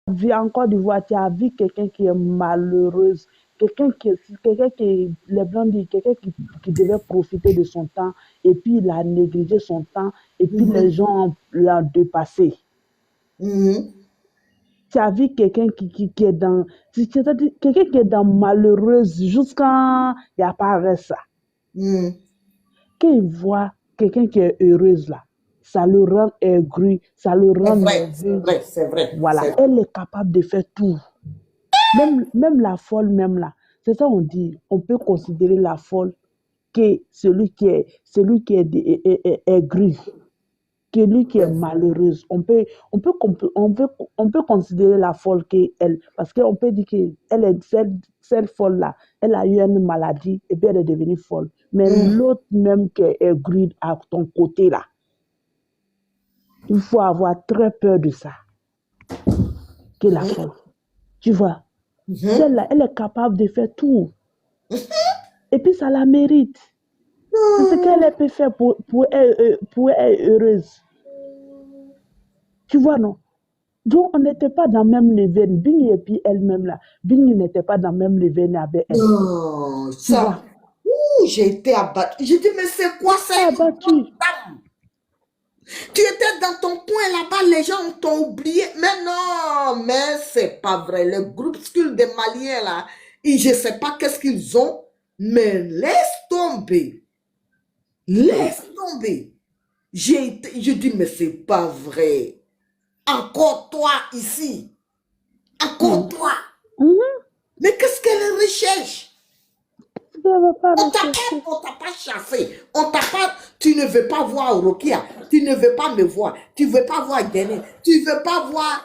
vu en Côte d'Ivoire, tu as vu quelqu'un qui est malheureuse, quelqu'un qui, les Blancs disent, quelqu'un qui devait profiter de son temps, et puis il a négligé son temps, et puis les Mhm. gens l'ont dépassé. Mhm. Tu as vu quelqu'un qui est dans, c'est-à-dire quelqu'un qui est dans malheureuse jusqu'à, il n'y a pas de ça. Mhm. Quand il voit quelqu'un qui est heureuse là, ça le rend aigri, ça le C'est rend vrai, c'est nerveux. vrai, c'est vrai, Voilà, c'est vrai. elle est capable de faire tout. Même la folle, même là. C'est ça on dit. On peut considérer la folle que celui qui est aigri, que lui qui est C'est vrai. malheureuse. On peut considérer la folle qu'elle, parce qu'on peut dire qu'elle est cette folle-là, elle a eu une maladie et puis elle est devenue folle. Mais Mhm. l'autre même qui est aigri à ton côté là, il faut avoir très peur de ça, que la Mhm. folle. Tu vois, Mhm. celle-là, elle est capable de faire tout. Et puis ça la mérite. C'est ce qu'elle peut faire pour être heureuse. Tu vois, non? Donc, on n'était pas dans le même level. Bing et puis elle-même là. Bing n'était pas dans le même level avec elle. Non, Tu ça. vois? Ouh, j'ai été abattue. J'ai dit, mais c'est quoi ça? Elle est abattue. Tu étais dans ton coin là-bas, les gens t'ont oublié. Mais non, mais c'est pas vrai. Le groupuscule des Maliens là, je ne sais pas qu'est-ce qu'ils ont, mais laisse tomber. Oui. Laisse tomber. Je dis, mais c'est pas vrai. Encore toi ici. Encore Hmm. toi. Mhm. Mais qu'est-ce qu'elle recherche? Tu ne vas pas On t'a rechercher. pas, on t'a pas chassé. On t'a pas, tu ne veux pas voir Rokia. Tu ne veux pas me voir. Tu ne veux pas voir Guéné. Tu ne veux pas voir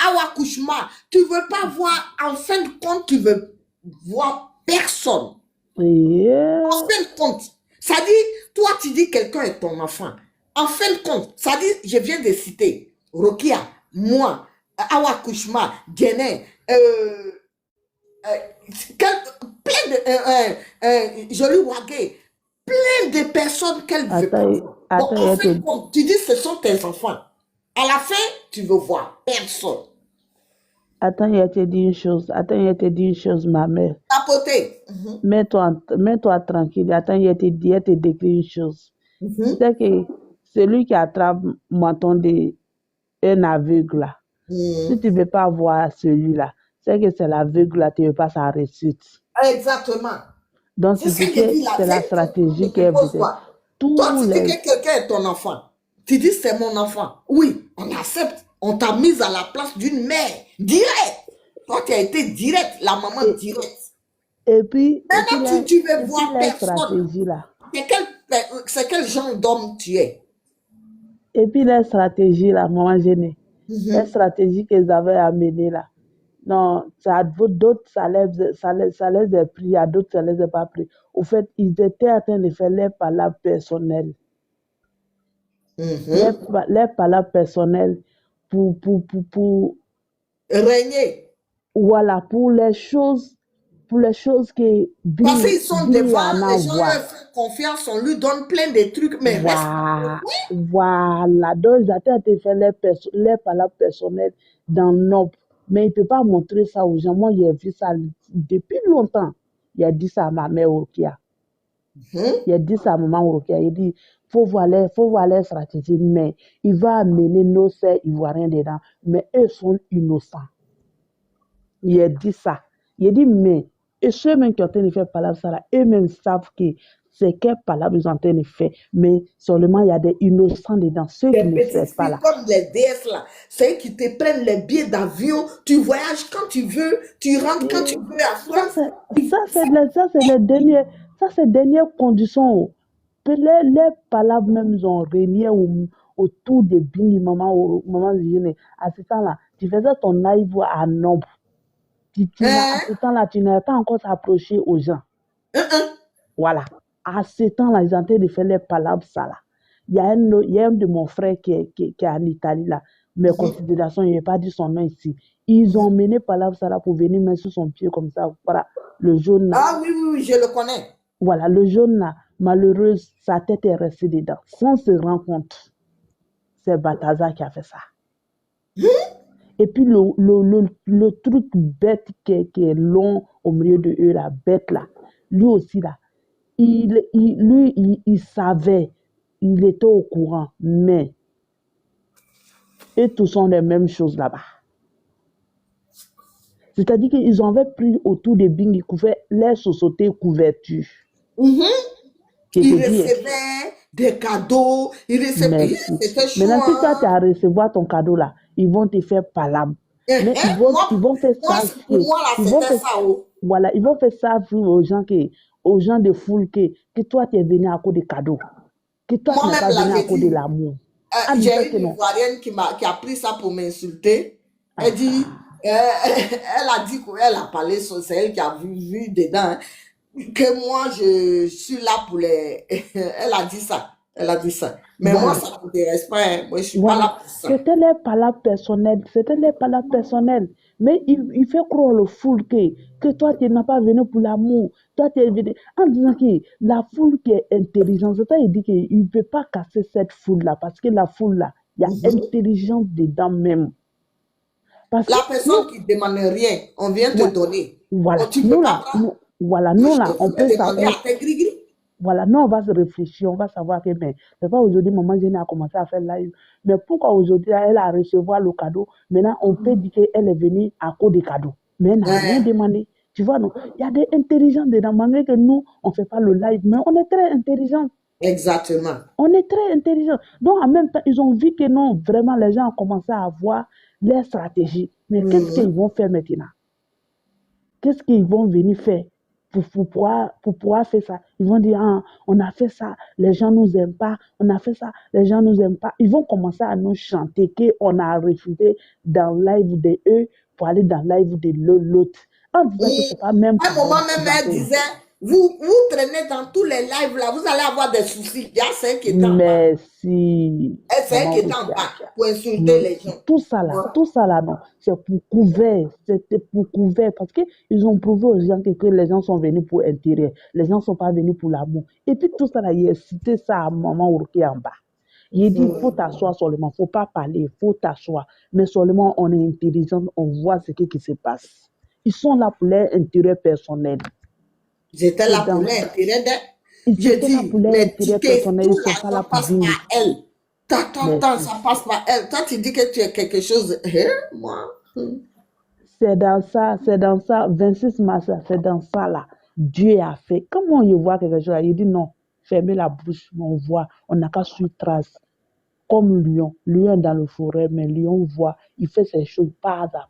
Awa Kouchma. Tu ne veux pas voir, en fin de compte, tu ne veux voir personne. En Yeah. fin de compte, ça dit, toi, tu dis quelqu'un est ton enfant. En fin de compte, ça dit, je viens de citer Rokia, moi, Awa Kouchma, Guéné, plein de Jolie Wagé, plein de personnes qu'elle ne veut pas Attends, voir. Donc, attends, en je fin de te, compte, tu dis ce sont tes enfants. À la fin, tu veux voir personne. attends, je te dis une chose. Attends, je te dis une chose, ma mère. Tapoter. Mhm. Mets-toi tranquille. Attends, je te décris une chose. Mhm. C'est que celui qui attrape menton un aveugle là, si Mhm. tu ne veux pas voir celui-là, c'est que c'est l'aveugle là, tu ne veux pas sa réussite. Exactement. Donc, C'est c'est ce ce que je que dis là. c'est C'est la une question que stratégie je te qu'elle pose faisait. quoi. Toi, Tous tu dis les. que quelqu'un est ton enfant. Tu dis c'est mon enfant. Oui, on accepte. On t'a mise à la place d'une mère. Direct. Toi, tu as été direct. La maman Et, direct. et puis, Maintenant, tu veux et puis voir la personne. stratégie là. C'est quel genre d'homme tu es? Et puis la stratégie là, maman gênée. La Mhm. stratégie qu'ils avaient amenée là. Non, d'autres, ça les a pris, à d'autres, ça les a pas pris. Au fait, ils étaient en train de faire les palabres personnelles. Mhm. Les palabres personnelles pour, Régner. voilà, pour les choses que Parce qu'ils sont Bing devant, en les gens envoie. leur font confiance, on lui donne plein de trucs, mais reste. Voilà. Donc, ils étaient en train de faire les palabres personnelles dans Nob. Mais il ne peut pas montrer ça aux gens. Moi, j'ai vu ça depuis longtemps. Il a dit ça à ma mère Orokia. Mhm. Il a dit ça à maman Orokia. Il dit, faut voir les stratégies, mais il va amener nos sœurs ivoiriens dedans. Mais eux sont innocents. Il a dit ça. Il a dit, mais et ceux-mêmes qui ont en train de faire palabre ça là, eux-mêmes savent que c'est quelle palabre ils sont en train de faire. Mais seulement, il y a des innocents dedans, ceux qui Des ne savent petites pas filles là. comme les DS là, c'est eux qui te prennent les billets d'avion, tu voyages quand tu veux, tu rentres quand tu Et veux à ça, France. c'est les dernières conditions. Que les palabres même ils ont régné autour de Bingi, maman Zine. À ce temps-là, tu faisais ton live à nombre. À ce Hein? temps-là, tu n'avais pas encore approché aux gens. Hein? Voilà. À ce temps-là, ils ont en train de faire les palabres, ça là. Il y a un de mon frère qui est en Italie là. Mes Mhm. considérations, il n'a pas dit son nom ici. Ils ont Mhm. mené palabres, ça là pour venir mettre sur son pied comme ça. Voilà. Le jaune là. Ah oui, oui, oui, je le connais. Voilà. Le jaune là. Malheureuse, sa tête est restée dedans. Sans se rendre compte. C'est Bataza qui a fait ça. Et puis le truc bête qui est long au milieu de eux, la bête là, lui aussi là, il savait, il était au courant, mais eux tous sont les mêmes choses là-bas. C'est-à-dire qu'ils avaient pris autour de Bing, ils couvraient les sociétés couverture. Mhm. Je Il te dis, recevait des cadeaux, il recevait. merci. C'était chaud. Maintenant, si toi, tu Hein. as recevoir ton cadeau là, ils vont te faire palabre. Mais ils Moi, vont faire moi, ça. pour moi, là, Ils vont c'était faire, ça. Oh. voilà, ils vont faire ça aux gens de foule que toi, tu es venu à cause des cadeaux. Que toi, tu n'es Moi-même, pas là, venu à j'ai cause de dit, l'amour. Ah, dis j'ai que une non. Ivoirienne qui a pris ça pour m'insulter. Elle Ah, dit, elle a dit qu'elle a parlé sur c'est elle qui a vu dedans, hein, que moi, je suis là pour les. Elle a dit ça. Elle a dit ça. Mais moi, voilà. ça ne m'intéresse pas. Hein. Moi, je ne suis pas Voilà. là pour ça. C'était les palabres personnelles. C'était les palabres personnelles. Mais il fait croire le foule que toi, tu n'as pas venu pour l'amour. Toi, tu es venu. En disant que la foule qui est intelligente, c'est-à-dire il dit qu'il ne peut pas casser cette foule-là. Parce que la foule-là, il y a Mhm. intelligence dedans même. Parce que La personne qui ne demande rien, on vient te ouais, donner. voilà. Oh, tu ne peux Nous pas là, prendre. voilà, Moi, nous je là, on peux peut demander savoir. à tes gris-gris. Voilà, nous, on va se réfléchir, on va savoir que, mais c'est pas aujourd'hui, maman Jenny a commencé à faire live. Mais pourquoi aujourd'hui, elle a recevoir le cadeau? Maintenant, on peut dire qu'elle est venue à cause des cadeaux. Mais elle n'a rien Hein. demandé. Tu vois, non? Il y a des intelligents dedans, malgré que nous, on ne fait pas le live, mais on est très intelligents. Exactement. On est très intelligents. Donc, en même temps, ils ont vu que non, vraiment, les gens ont commencé à avoir leur stratégie. Mais qu'est-ce qu'ils Mhm. vont faire maintenant? Qu'est-ce qu'ils vont venir faire pour pouvoir faire ça? Ils vont dire, ah, on a fait ça, les gens ne nous aiment pas, on a fait ça, les gens ne nous aiment pas. Ils vont commencer à nous chanter qu'on a refusé dans le live de eux pour aller dans le live de l'autre. En disant que ce Et n'est pas même à un moment pareil. même, elle disait, vous traînez dans tous les lives là, vous allez avoir des soucis. Il y a celle qui était en bas. Merci, C'est elle maman qui était en Rukia. bas pour insulter les gens. Voilà. Tout ça là, non, c'est pour couvert, c'était pour couvert, parce qu'ils ont prouvé aux gens que les gens sont venus pour intérêt, les gens ne sont pas venus pour l'amour. Et puis tout ça là, il a cité ça à maman Rukia en bas. Il dit, il faut t'asseoir seulement, il ne faut pas parler, il faut t'asseoir. Mais seulement on est intelligent, on voit ce qui se passe. Ils sont là pour leur intérêt personnel. J'étais C'est là pour dans ça. l'intérêt d'elle. Ils Je étaient là dis, pour leur les intérêt tickets, personnel, ils tout ne sont pas là l'argent pour passe vivre. par elle. Tant, Merci. ça passe par elle. Toi, tu dis que tu es quelque chose. Hein, moi. C'est dans ça, 26 mars, c'est dans ça là. Dieu a fait. Comment il voit quelque chose là, il dit non, fermez la bouche, on voit, on n'a qu'à suivre trace. Comme lion, lion dans le forêt, mais lion voit, il fait ses choses pas à pas.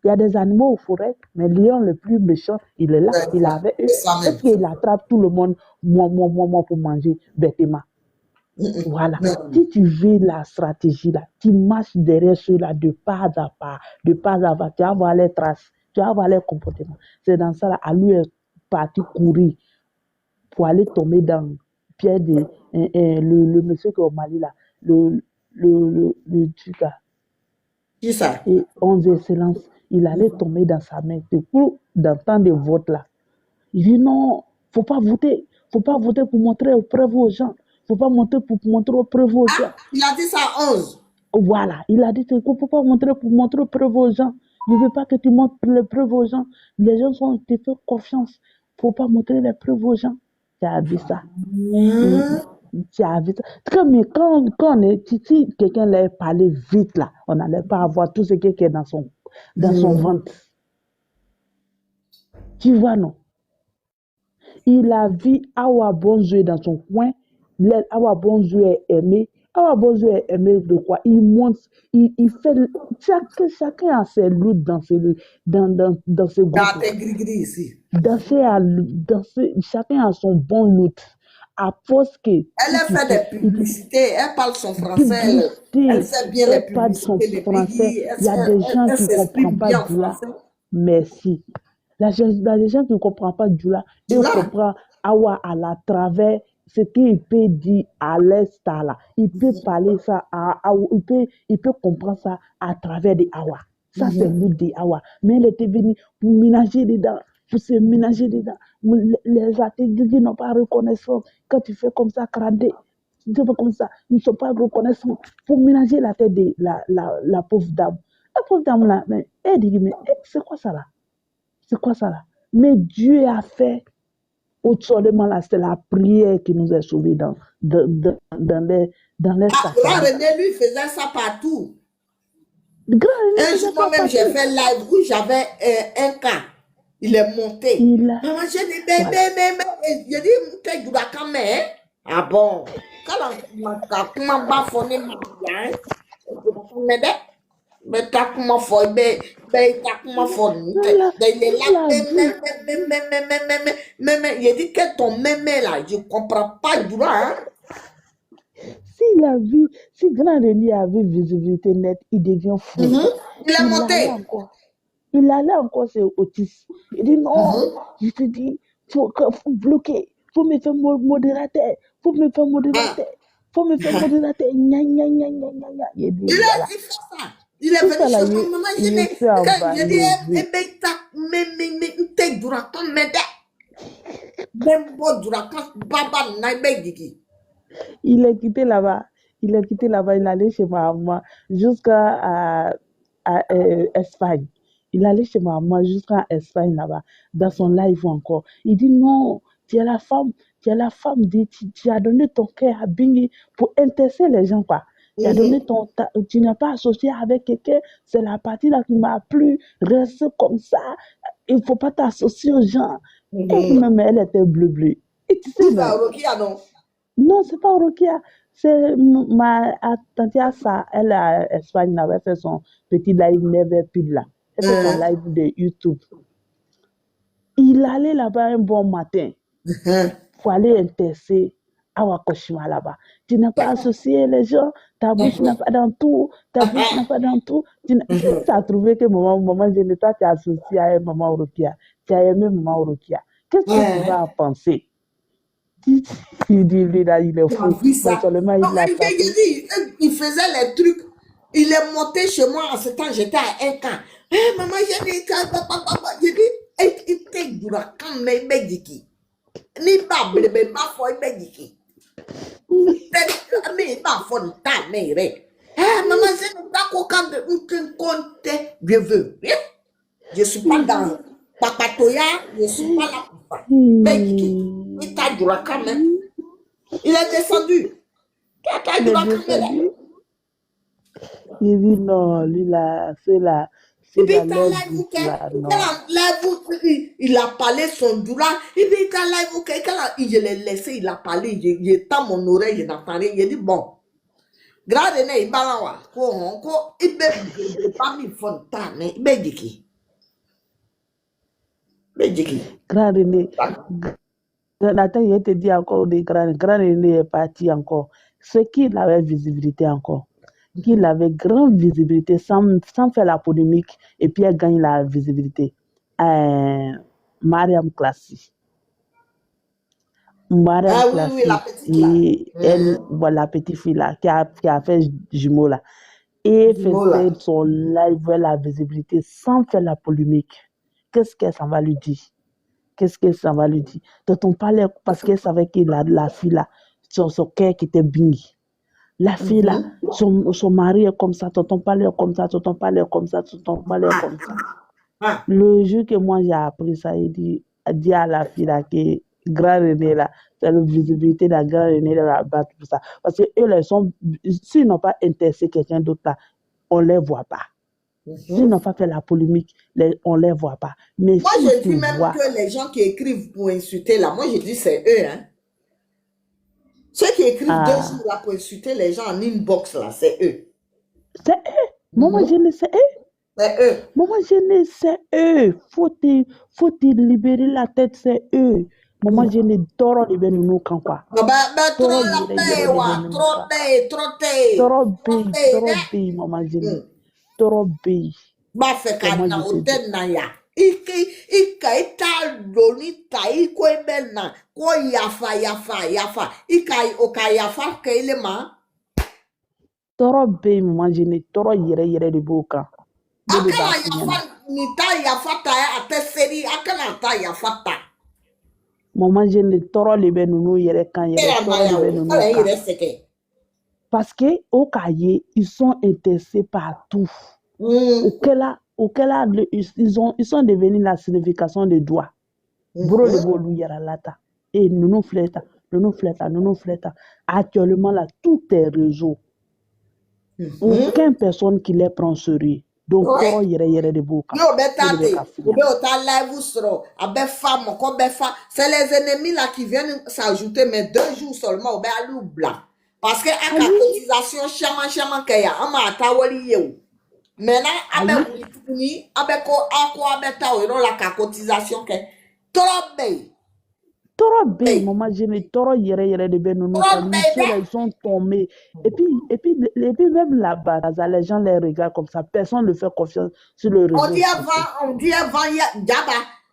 Il y a des animaux au forêt, mais le lion le plus méchant, il est là, il est avec eux. C'est ça même. Est-ce qu'il attrape tout le monde, moi, pour manger bêtement? Voilà. Si tu veux la stratégie là, tu marches derrière ceux-là de pas à pas, tu vas voir les traces, tu vas voir les comportements. C'est dans ça là, à lui est parti courir pour aller tomber dans le pied de le monsieur qui est au Mali là, le truc là, Qui ça? et 11 excellences, il allait tomber dans sa main. Du coup, dans le temps de vote là, il dit non, faut pas voter pour montrer aux preuves aux gens. Faut pas montrer pour montrer aux preuves aux gens. Ah, il a dit ça à 11. Voilà, il a dit qu'il ne faut pas montrer pour montrer aux preuves aux gens. Je ne veux pas que tu montres les preuves aux gens. Les gens te font confiance. Il ne faut pas montrer les preuves aux gens. Tu as vu ça. Tu as vu ça. Comme quand si quelqu'un allait parler vite là, on n'allait pas avoir tout ce qui est dans son ventre. Tu vois, non? Il a vu Awa Bonzo dans son coin. Awa Bonzo est aimé. Awa Bonzo est aimé de quoi? Il monte, il fait. Chacun a ses loups dans ses Dans groupes. tes gris-gris ici. Chacun a son bon loot. À force que. Elle a fait des publicités, elle parle son français, elle sait bien les Elle parle son publicités des français. pays, Il y a des gens elle qui ne comprennent s'exprime pas bien en Djoula. français. Merci. Il y a des gens qui ne comprennent pas Djoula. Ils Djoula. comprennent Awa à la travers ce qu'il peut dire à l'est là. Il peut parler ça il peut comprendre ça à travers des Awa. Ça, c'est le des Awa. Mais elle était venue pour ménager dedans, pour se ménager dedans. Les athées n'ont pas reconnaissance. Quand tu fais comme ça, crander. C'est pas comme ça. Ils ne sont pas reconnaissants. Pour ménager la tête de la pauvre dame. La pauvre dame là, mais elle dit, mais c'est quoi ça là? C'est quoi ça là? Mais Dieu a fait autre seulement là, c'est la prière qui nous a sauvés dans les Ah, là, satanas. René, lui, faisait ça partout. Grand René Un faisait jour, ça moi-même, j'ai partout. fait live où j'avais un cas. Il est monté. Il a, Maman, j'ai dit, voilà. j'ai dit, t'es du quand même. Ah bon? Quand on m'a fonné, mais t'as comment fait, mais t'as comment fait. Elle Il est là, elle a vu. il a dit que ton mémé là, je comprends pas du tout, hein. S'il a vu, si Grand René avait visibilité nette, il devient fou. Il est Il allait monté. encore. Il allait encore sur Otis. Il dit non, je te dis, faut bloquer. Faut me faire modérateur. Faut me faire Ah. modérateur. Faut me faire modérateur. Gna, gna, gna, gna, gna, gna. Il dit, Il voilà. fait ça. Il est Tout venu ça là, chez moi, maman, il s'est j'ai dit, envahi. t'es durant ton médé. Même pas durant quand baba n'a pas dit. Il est quitté là-bas. Il est quitté là-bas. Il allait chez ma maman jusqu'à Espagne. Il allait chez ma maman jusqu'à Espagne là-bas, dans son live encore. Il dit non, tu es la femme, tu as donné ton cœur à Bingi pour intéresser les gens, quoi. Tu as donné tu n'es pas associé avec quelqu'un, c'est la partie là qui m'a plu, reste comme ça, il ne faut pas t'associer aux gens. Et même elle était bleu. Et tu sais, Tout non? ça, Rokia, non? Non, c'est pas Orokia. C'est ma tante ça, elle à Espagne avait fait son petit live Never Pid là. Elle fait son live de YouTube. Il allait là-bas un bon matin pour aller intéresser Awakoshima là-bas. Tu n'as pas associé les gens, ta bouche n'a pas dans tout, ta bouche n'a pas dans tout. Tu as trouvé que maman, toi, tu as associé à maman Orokia. Tu as aimé maman Orokia. Qu'est-ce que tu vas en penser? Il dit, lui, là, il est Tu as fou. vu Mais ça? seulement, Non, il l'a tapé. il faisait les trucs. Il est monté chez moi en ce temps, j'étais à un camp. Maman, j'ai dit, j'ai dit, il était durant quand même, ni pas blébé, ma foi, il dit qui. Mais ma foi, ta mère. Maman, je ne pas qu'aucun de compte, je veux. Je ne suis pas dans Papatoya, je ne suis pas là pour ça. Il t'a durant quand même. Il est descendu. Il est descendu. Il dit non, lui là, c'est la lesbique là, non. Il a parlé son doula. Il dit, il je l'ai laissé, il a parlé, il tend mon oreille, il n'entend rien. Il dit, bon, grâce à il balawa, il pas mis fontaine, mais il dit qui? Grand René, Nathan, il te dit encore, Grand René est parti encore. C'est qu'il avait visibilité encore. Qu'il avait grande visibilité sans faire la polémique et puis elle gagne la visibilité. Mariam Klassi. Mariam Klassi. Oui, la petite là. Et elle, voilà, la petite fille là, qui a fait jumeau là. Et faisait son live, la visibilité sans faire la polémique. Qu'est-ce que ça va lui dire? Qu'est-ce que ça va lui dire? Tonton parlait parce qu'elle savait que la fille là, son cœur qui était bingi. La fille là, son mari est comme ça, tonton parlait comme ça, tonton parlait comme ça, tonton parlait comme ça. Le jour que moi j'ai appris ça, il dit à la fille là que Grand René là, c'est la visibilité de la Grand René de la battre pour ça. Parce que eux, s'ils n'ont pas intéressé quelqu'un d'autre là, on ne les voit pas. S'ils n'ont pas fait la polémique, on ne les voit pas. Mais moi, si je dis même que les gens qui écrivent pour insulter là, moi je dis c'est eux, hein. Ceux qui écrivent 2 jours là pour insulter les gens en inbox là, c'est eux. C'est eux. Maman, je ne sais eux. C'est eux. Maman, je ne sais eux. Faut te libérer la tête, c'est eux. Maman, je ne dors de ben nous quand quoi. Trop bé, maman, je ne trop bé. Ba fait qu'à na hotel na ya. Ika ita doni ta iko ebena ko yafa. Ika oka yafa ke ile ma. Trop bé, maman, je ne trop yere de boka. Akala yafa ni ta yafa ta ate seri akala ta yafa ta. Maman Jane tɔɔrɔ de bɛ ninnu yɛrɛ kan Et yɛrɛ la tɔɔrɔ de Maya, bɛ oh, ninnu elle kan. est séquée. Parce que au cahier, ils sont intéressés par tout. Ils sont devenus la signification de doigt. Bro le bolu yara lata. Et nous fleta. Actuellement là, tout est réseau. Aucune personne qui les prend sérieux. Donc, toro yere de boka. Yo, live femme, c'est les ennemis là qui viennent s'ajouter, mais 2 jours seulement, au blanc. Parce que à la cotisation, chaman kaya, ama atawali yew. Maintenant, la cotisation que trop bay. Toro bé, maman, je ne toro yere de ben nous ils sont tombés. Et puis même là-bas, les gens les regardent comme ça. Personne ne fait confiance sur le réseau. On dit avant,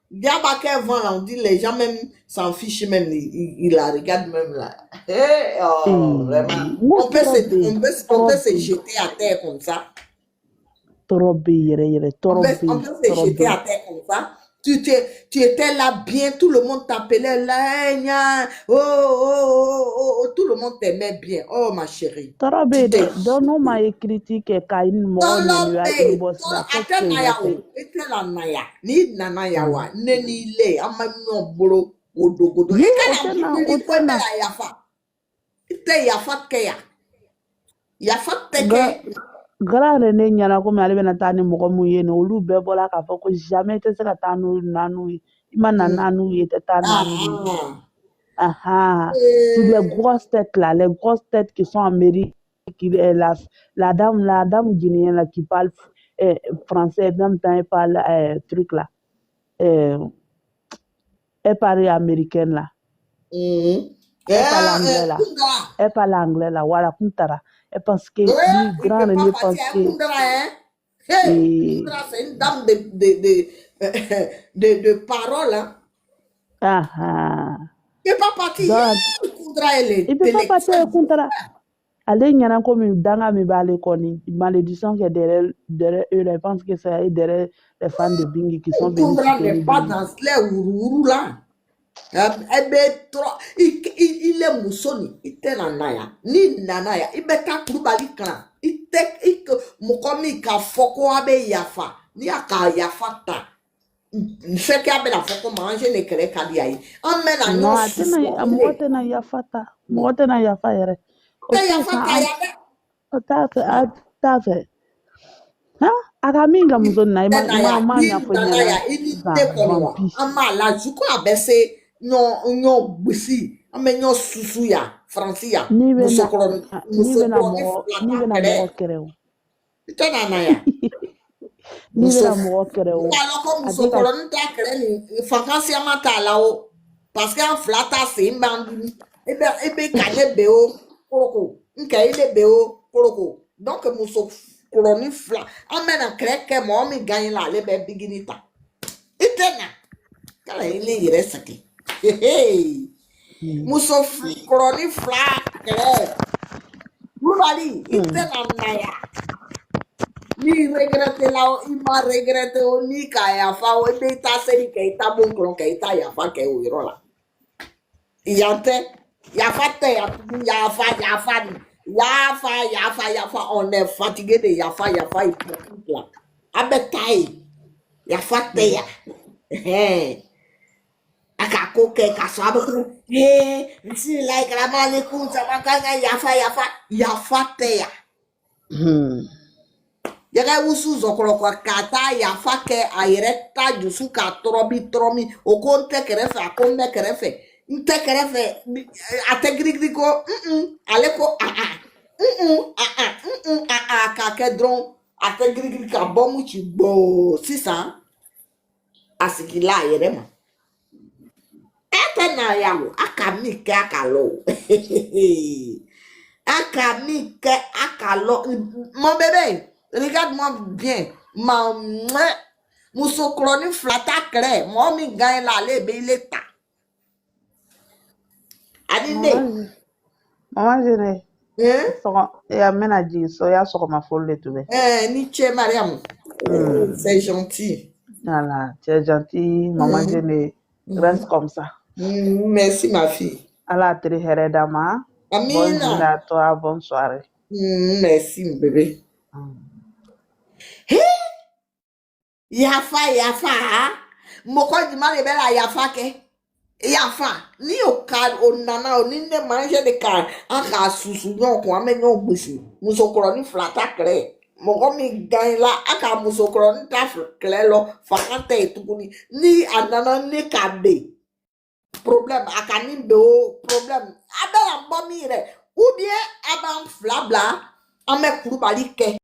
Diaba qu'avant, là, on dit les gens même s'en fichent même, ils la regardent même là. Vraiment. On peut se jeter à terre comme ça. Toro bé, yere, toro bé. On peut se jeter à terre comme ça. Tu étais là bien, tout le monde t'appelait là, tout le monde t'aimait bien. Oh ma chérie. Torobe de dono ma critique ka in mo ni ya inbox da ete la naya ni nana ya wa neni le amanyo boro godogodo Ye, otena yafa ite yafa keya yafa teke Grand ne nyana ko me ale bena tani mo mu ye no olu be bola ka fo ko jamais te se ka tanu nanu imana nanu ye te tanu Sur les grosses têtes là, les grosses têtes qui sont en mairie, la dame guinéenne là, qui parle français, en même temps elle parle truc là, elle parle américaine là. Elle parle anglais là, voilà, Kuntara. Et parce que lui, grand René, parce que. c'est une dame de parole. Il n'est pas parti. Il peut pas partir Kuntara. Ale ɲana komi danga mi b'ale kɔni malédiction que derrière eux je pense que c'est derrière les fans de Bingi qui sont venus soutenir pas dans les ourou là. Il est moussoni, il est nanaya, ni nanaya, il est ta krubali kana, il est mukomi ka foko abe yafa, ni aka yafa ta. C'est qu'il y a la foko manger ne kere kadiayi. Amena non atena yafa ta, motena yafa yere. Tafe. Akaminga muzoni na ima nyafo nyana. Ama la juko abese nyo busi ame nyo susu ya Franci ya musokoro ni bena mo kereo itana na ya ni bena mo kereo aloko musokoro nta kere ni vacances amata la o parce que en flata se mbandi ebe kanye beo koroko nka ile beo koroko donc musokoro ni fla amena kreke mo mi gagne la le be biginita itana kala ile yire saki muso kroni fla kere Rubali itana naya ni regrette la ima regrette o ni kaya fa o be ta seri ke ta bon kron ke ta ya fa ke o irola yante ya fa te ya fa on est fatigué de ya fa hypocrite là abetai ya fa te ya akakoke kasabe si like la mali kunza makanga ya fa te ya yaga usu zokolo kwa kata ya fa ke ayereta jusu ka tromi okonte kerefe akonde kerefe nte kerefe ategrigrigo aleko ka kedron ategrigri ka bomu chi bo sisa asikila yerema ete na yawo akamike akalo akamike akalo mon bébé regarde-moi bien musocroni flata cré moi mi gagne la lebe il est ta adinde maman jene ya menaji so ya soko ma folle tube ni che Mariam c'est gentil voilà tu es gentil maman jene reste comme ça Merci, ma fille. Allah te dama. Bonne journée Amina. à toi, bonne soirée. Merci, mon bébé. Yafa. Moko di mane bela yafa ke. Yafa. Ni o kad o nana o ni ne manje de kad. Aka susu nyon kwa me nyon busi. Musokoro ni flata kre. Moko mi gan la aka musokoro ni ta kle lo. Fakante etukuni. Ni anana ni kade. Problem aka ni be o problem. Abe la mbomi re. Ou bien aban flabla. Ame kuru bali ke.